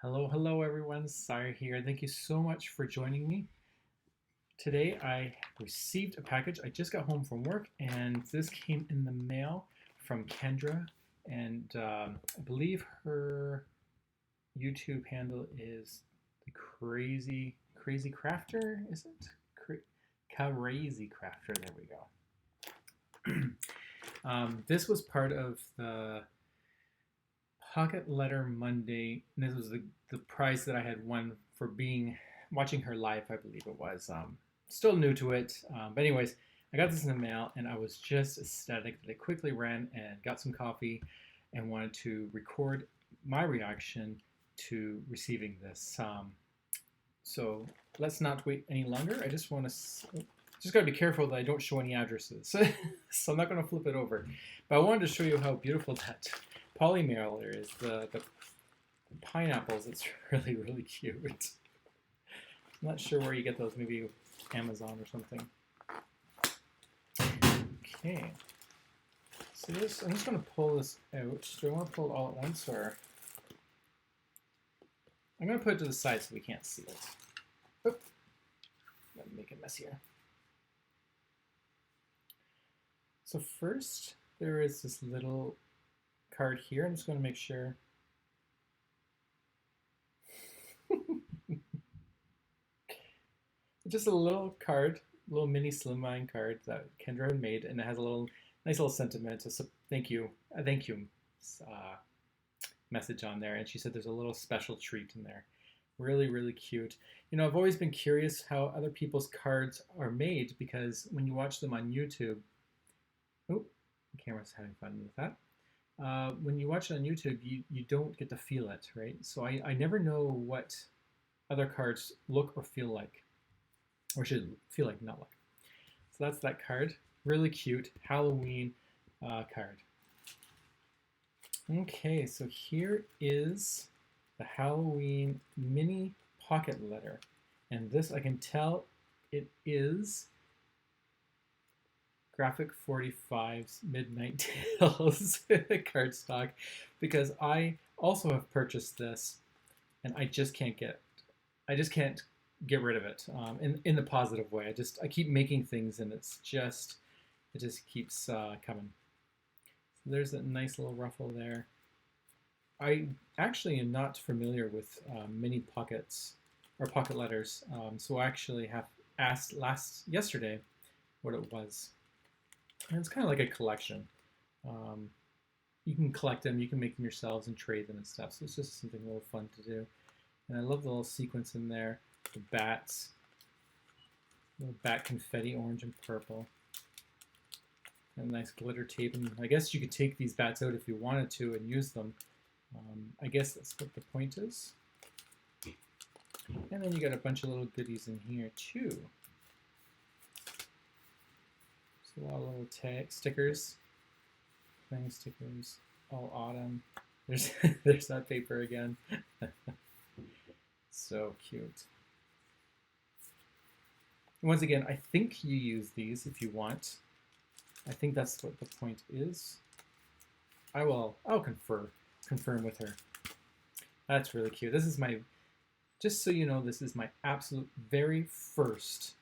Hello everyone. Sire here. Thank you so much for joining me. Today I received a package. I just got home from work and this came in the mail from Kendra. And I believe her YouTube handle is the Crazy Crafter, is it? caReazy Crafter. There we go. This was part of the Pocket Letter Monday, and this was the prize that I had won for watching her live, I believe it was. Still new to it, but anyways, I got this in the mail, and I was just ecstatic that I quickly ran and got some coffee, and wanted to record my reaction to receiving this. So let's not wait any longer. I just want to just gotta be careful that I don't show any addresses, so I'm not gonna flip it over. But I wanted to show you how beautiful that poly mailer is. The pineapples. It's really cute. I'm not sure where you get those. Maybe Amazon or something. Okay. So this, I'm just gonna pull this out. Do I want to pull it all at once, or I'm gonna put it to the side so we can't see it. Oop. Let me make it messier. So first, there is this little card here. I'm just going to make sure. Just a little card, little mini slimline card that Kendra had made, and it has a nice little sentiment, a thank you message on there. And she said there's a little special treat in there. Really cute. You know, I've always been curious how other people's cards are made, because when you watch them on YouTube, oh, the camera's having fun with that. When you watch it on YouTube, you don't get to feel it, right? So I never know what other cards look or feel like, or should feel like, not like. So that's that card. Really cute Halloween card. Okay, so here is the Halloween mini pocket letter. And this, I can tell it is Graphic 45's Midnight Tales cardstock, because I also have purchased this and I just can't get rid of it in the positive way. I keep making things and it just keeps coming. So there's a nice little ruffle there. I actually am not familiar with mini pockets or pocket letters, so I actually have asked yesterday what it was. And it's kind of like a collection. You can collect them, you can make them yourselves and trade them and stuff. So it's just something a little fun to do. And I love the little sequence in there. The bats, little bat confetti, orange and purple. And nice glitter tape. And I guess you could take these bats out if you wanted to and use them. I guess that's what the point is. And then you got a bunch of little goodies in here too. So a lot of little stickers, playing stickers, all autumn. There's there's that paper again. So cute. And once again, I think you use these if you want. I think that's what the point is. I'll confirm with her. That's really cute. This is just so you know, this is my absolute very first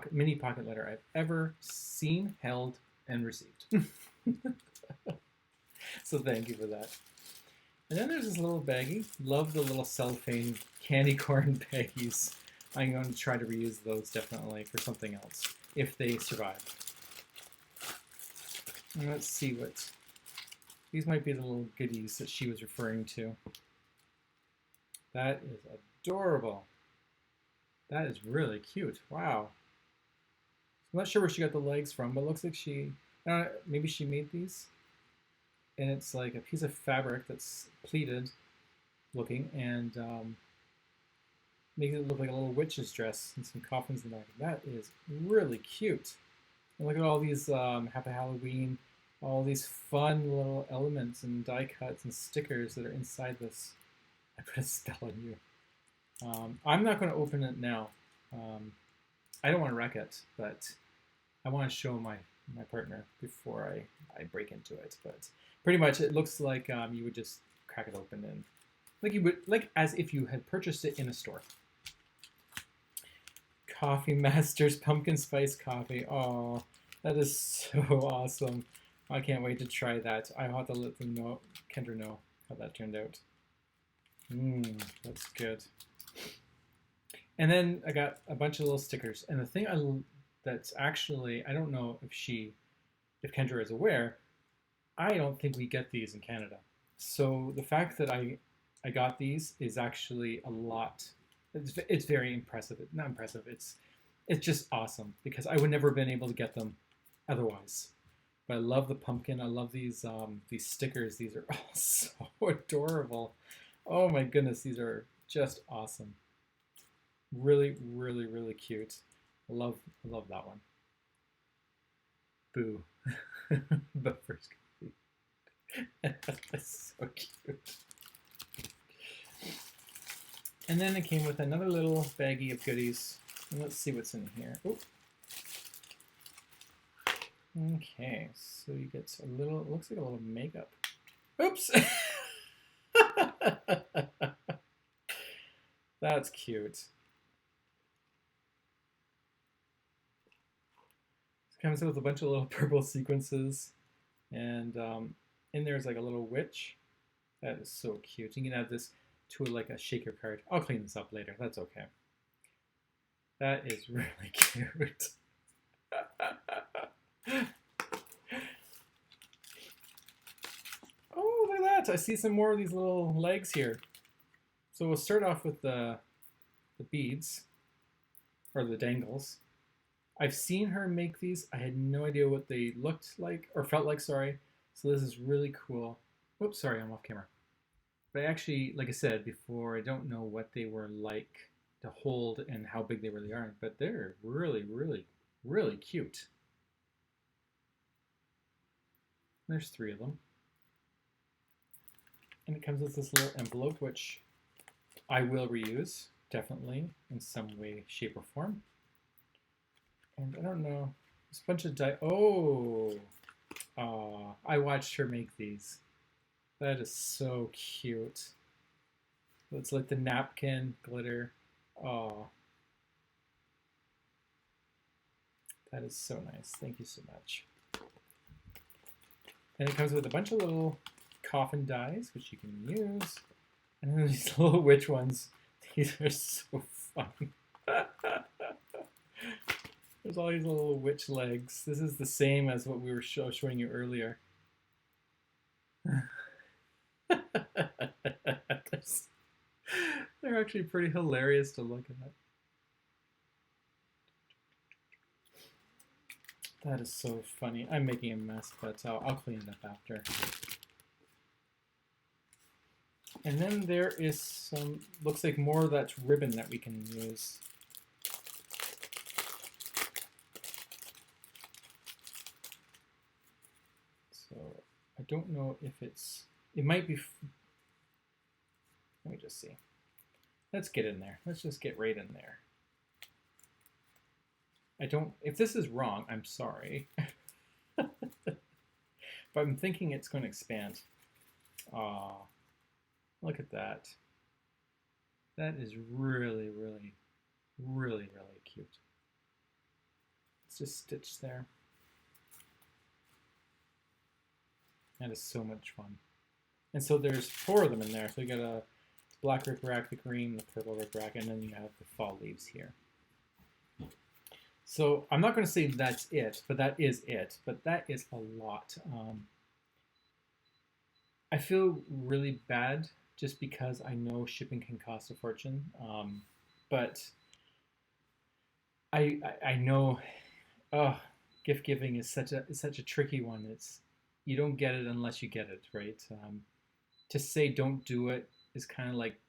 mini pocket letter I've ever seen, held, and received. So thank you for that. And then there's this little baggie. Love the little cellophane candy corn baggies. I'm going to try to reuse those definitely for something else, if they survive. And let's see these might be the little goodies that she was referring to. That is adorable. That is really cute. Wow. I'm not sure where she got the legs from, but it looks like maybe she made these. And it's like a piece of fabric that's pleated looking, and makes it look like a little witch's dress and some coffins in the back. That is really cute. And look at all these Happy Halloween, all these fun little elements and die cuts and stickers that are inside this. I put a spell on you. I'm not going to open it now. I don't want to wreck it, but I want to show my partner before I break into it. But pretty much it looks like you would just crack it open and like you would, like as if you had purchased it in a store. Coffee Masters pumpkin spice coffee. Oh, that is so awesome. I can't wait to try that. I have to let them know, Kendra know how that turned out. That's good. And then I got a bunch of little stickers. And the thing that's actually, I don't know if Kendra is aware, I don't think we get these in Canada. So the fact that I got these is actually a lot. It's very impressive. Not impressive. It's just awesome because I would never have been able to get them otherwise. But I love the pumpkin. I love these stickers. These are all so adorable. Oh my goodness, these are just awesome. Really, really, really cute. I love that one. Boo. But first, that's so cute. And then it came with another little baggie of goodies. And let's see what's in here. Ooh. Okay, so you get a little, it looks like a little makeup. Oops! That's cute. It comes with a bunch of little purple sequences. And in there's like a little witch. That is so cute. You can add this to like a shaker card. I'll clean this up later. That's okay. That is really cute. Oh, look at that. I see some more of these little legs here. So we'll start off with the beads, or the dangles. I've seen her make these. I had no idea what they looked like, or felt like, sorry. So this is really cool. Whoops, sorry, I'm off camera. But I actually, like I said before, I don't know what they were like to hold and how big they really are, but they're really, really, really cute. There's 3 of them. And it comes with this little envelope, which I will reuse, definitely, in some way, shape, or form. And I don't know, there's a bunch of I watched her make these. That is so cute. It's like the napkin glitter. Oh, that is so nice. Thank you so much. And it comes with a bunch of little coffin dies, which you can use. And then these little witch ones. These are so fun. There's all these little witch legs. This is the same as what we were showing you earlier. They're actually pretty hilarious to look at. That is so funny. I'm making a mess, but I'll clean it up after. And then there is some, looks like more of that ribbon that we can use. So I don't know if it might be, let me just see. Let's get in there. Let's just get right in there. If this is wrong, I'm sorry. But I'm thinking it's going to expand. Look at that. That is really, really, really, really cute. It's just stitched there. That is so much fun. And so there's 4 of them in there. So you got a black rickrack, the green, the purple rickrack, and then you have the fall leaves here. So I'm not going to say that's it, but that is it. But that is a lot. I feel really bad just because I know shipping can cost a fortune. But I know gift giving is such a tricky one. You don't get it unless you get it, right? To say don't do it is kind of like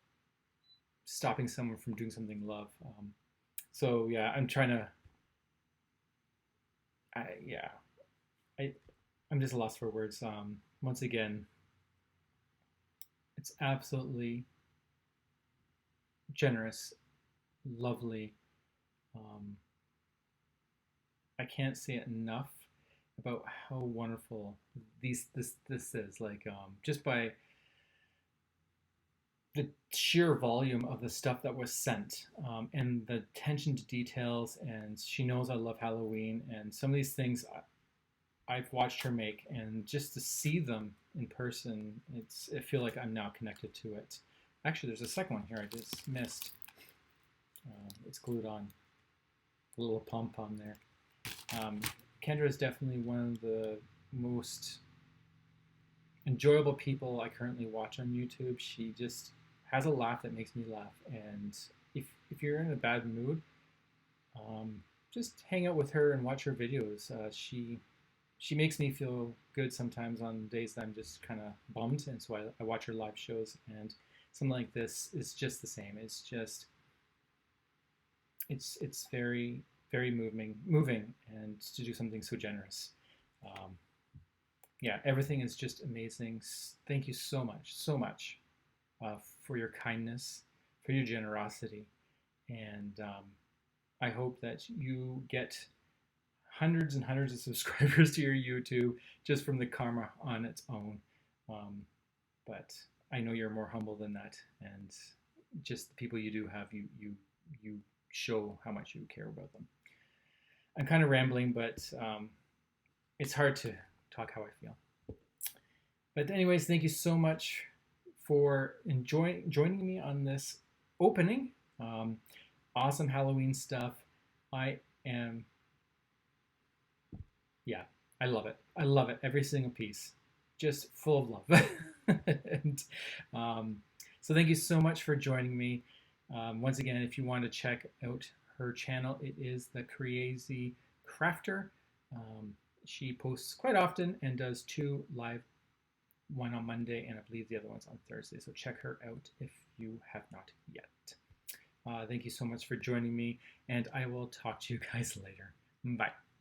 stopping someone from doing something they love. So yeah, I'm trying to. I'm just lost for words. Once again, it's absolutely generous, lovely. I can't say it enough about how wonderful this is. Like just by the sheer volume of the stuff that was sent, and the attention to details. And she knows I love Halloween, and some of these things I've watched her make, and just to see them in person, I feel like I'm now connected to it. Actually, there's a second one here I just missed. It's glued on, a little pom pom there. Kendra is definitely one of the most enjoyable people I currently watch on YouTube. She just has a laugh that makes me laugh, and if you're in a bad mood, just hang out with her and watch her videos. She makes me feel good sometimes on days that I'm just kind of bummed, and so I watch her live shows, and something like this is just the same. It's very very moving, and to do something so generous. Um, yeah, everything is just amazing. Thank you so much for your kindness, for your generosity, and I hope that you get hundreds and hundreds of subscribers to your YouTube just from the karma on its own. Um, but I know you're more humble than that, and just the people you do have, you show how much you care about them. I'm kind of rambling, but it's hard to talk how I feel. But anyways, thank you so much for joining me on this opening. Awesome Halloween stuff. I am, yeah, I love it. I love it. Every single piece, just full of love. and so thank you so much for joining me. Once again, if you want to check out her channel, it is the caReazy Crafter. She posts quite often and does 2 live, one on Monday, and I believe the other one's on Thursday. So check her out if you have not yet. Thank you so much for joining me, and I will talk to you guys later. Bye.